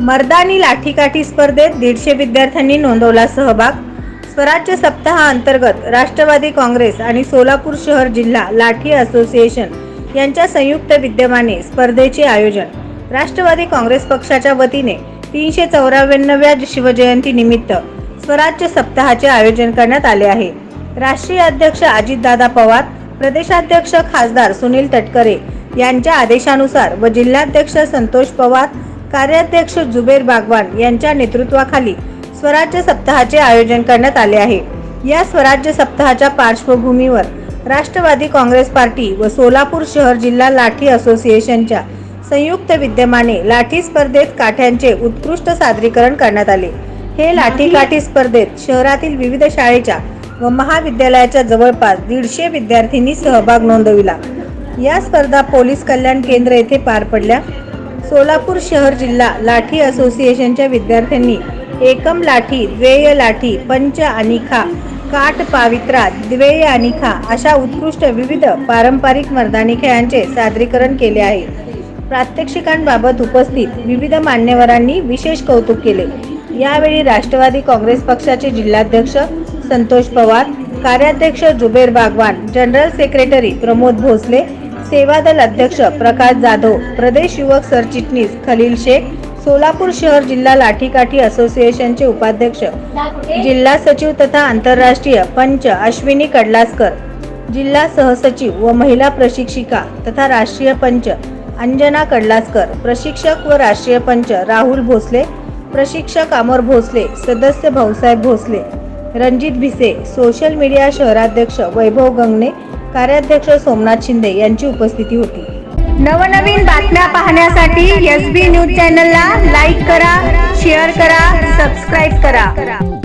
मर्दानी लाठीकाठी स्पर्धेत 150 विद्यार्थ्यांनी नोंदवला सहभाग। स्वराज्य सप्ताहाअंतर्गत राष्ट्रवादी काँग्रेस आणि सोलापूर शहर जिल्हा लाठी असोसिएशन यांच्या संयुक्त विद्यमाने स्पर्धेचे आयोजन। राष्ट्रवादी काँग्रेस पक्षाच्या वतीने 354व्या शिवजयंती निमित्त स्वराज्य सप्ताहाचे आयोजन करण्यात आले आहे। राष्ट्रीय अध्यक्ष अजितदादा पवार, प्रदेशाध्यक्ष खासदार सुनील तटकरे यांच्या आदेशानुसार व जिल्हाध्यक्ष संतोष पवार, कार्याध्यक्ष जुबेर बागवान यांच्या नेतृत्वाखाली स्वराज्य सप्ताहाचे आयोजन करण्यात आले आहे। या स्वराज्य सप्ताहाच्या पार्श्वभूमीवर राष्ट्रवादी काँग्रेस पार्टी व सोलापूर शहर जिल्हा लाठी असोसिएशनच्या संयुक्त विद्यमाने लाठी स्पर्धेत काठ्यांचे उत्कृष्ट सादरीकरण करण्यात आले। हे लाठीकाठी स्पर्धेत शहरातील विविध शाळेच्या व महाविद्यालयाच्या जवळपास 150 विद्यार्थ्यांनी सहभाग नोंदविला। या स्पर्धा पोलीस कल्याण केंद्र येथे पार पडल्या। सोलापूर शहर जिल्हा लाठी असोसिएशनच्या विद्यार्थ्यांनी एकम लाठी, द्वेय लाठी, पंच आणि खा, काठ पावित्रा, द्वेय आणि खा अशा उत्कृष्ट विविध पारंपरिक मर्दानी खेळांचे सादरीकरण केले आहे। प्रात्यक्षिकांबाबत उपस्थित विविध मान्यवरांनी विशेष कौतुक केले। यावेळी राष्ट्रवादी काँग्रेस पक्षाचे जिल्हाध्यक्ष संतोष पवार, कार्याध्यक्ष जुबेर बागवान, जनरल सेक्रेटरी प्रमोद भोसले, सेवादल अध्यक्ष प्रकाश जाधव, प्रदेश युवक सरचिटणीस खलील शेख, सोलापूर शहर जिल्हा लाठीकाठी असोसिएशनचे उपाध्यक्ष, जिल्हा सचिव तथा आंतरराष्ट्रीय पंच अश्विनी कडलासकर, जिल्हा सहसचिव व महिला प्रशिक्षिका तथा राष्ट्रीय पंच अंजना कडलासकर, प्रशिक्षक व राष्ट्रीय पंच राहुल भोसले, प्रशिक्षक अमर भोसले, सदस्य भाऊसाहेब भोसले, रणजित भिसे, सोशल मीडिया शहराध्यक्ष वैभव गंगणे, कार्याध्यक्ष सोमनाथ शिंदे यांची उपस्थिती होती। नवनवीन बातम्या पाहण्यासाठी SB न्यूज चॅनलला लाईक करा, शेअर करा, सबस्क्राईब करा।